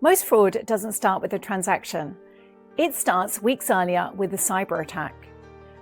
Most fraud doesn't start with a transaction. It starts weeks earlier with a cyber attack.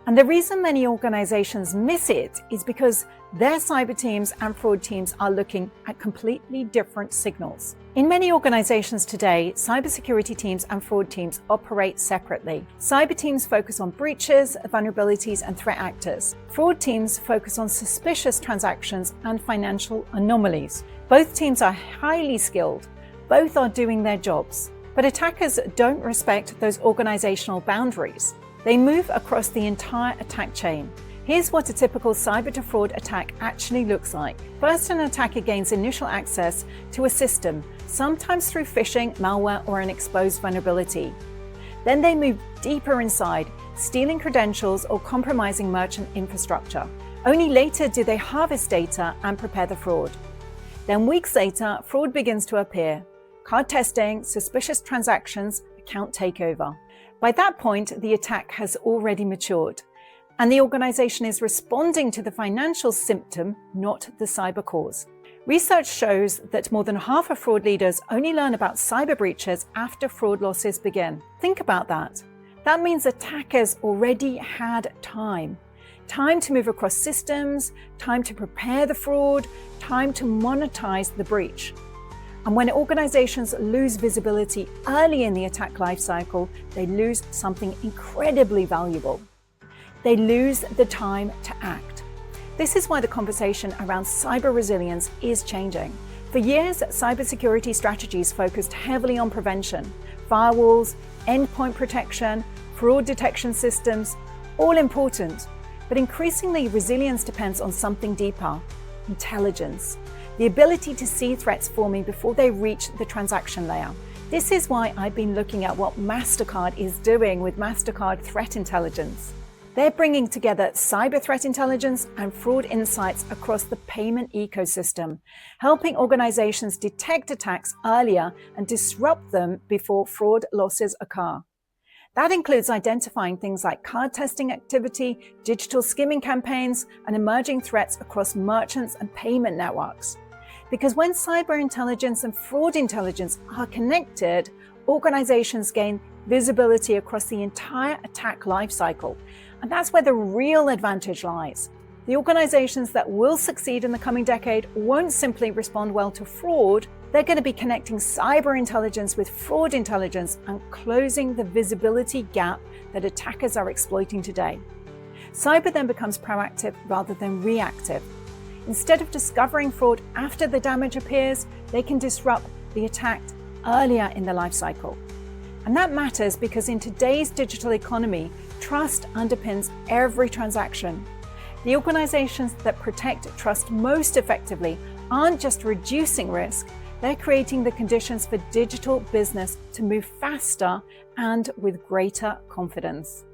And the reason many organizations miss it is because their cyber teams and fraud teams are looking at completely different signals. In many organizations today, cybersecurity teams and fraud teams operate separately. Cyber teams focus on breaches, vulnerabilities, and threat actors. Fraud teams focus on suspicious transactions and financial anomalies. Both teams are highly skilled. Both are doing their jobs. But attackers don't respect those organizational boundaries. They move across the entire attack chain. Here's what a typical cyber to fraud attack actually looks like. First, an attacker gains initial access to a system, sometimes through phishing, malware, or an exposed vulnerability. Then they move deeper inside, stealing credentials or compromising merchant infrastructure. Only later do they harvest data and prepare the fraud. Then weeks later, fraud begins to appear. Card testing, suspicious transactions, account takeover. By that point, the attack has already matured, and the organization is responding to the financial symptom, not the cyber cause. Research shows that more than half of fraud leaders only learn about cyber breaches after fraud losses begin. Think about that. That means attackers already had time. Time to move across systems, time to prepare the fraud, time to monetize the breach. And when organizations lose visibility early in the attack lifecycle, they lose something incredibly valuable. They lose the time to act. This is why the conversation around cyber resilience is changing. For years, cybersecurity strategies focused heavily on prevention, firewalls, endpoint protection, fraud detection systems, all important. But increasingly, resilience depends on something deeper: intelligence. The ability to see threats forming before they reach the transaction layer. This is why I've been looking at what MasterCard is doing with MasterCard Threat Intelligence. They're bringing together cyber threat intelligence and fraud insights across the payment ecosystem, helping organizations detect attacks earlier and disrupt them before fraud losses occur. That includes identifying things like card testing activity, digital skimming campaigns, and emerging threats across merchants and payment networks. Because when cyber intelligence and fraud intelligence are connected, organizations gain visibility across the entire attack lifecycle. And that's where the real advantage lies. The organizations that will succeed in the coming decade won't simply respond well to fraud. They're going to be connecting cyber intelligence with fraud intelligence and closing the visibility gap that attackers are exploiting today. Cyber then becomes proactive rather than reactive. Instead of discovering fraud after the damage appears, they can disrupt the attack earlier in the life cycle. And that matters because in today's digital economy, trust underpins every transaction. The organizations that protect trust most effectively aren't just reducing risk, they're creating the conditions for digital business to move faster and with greater confidence.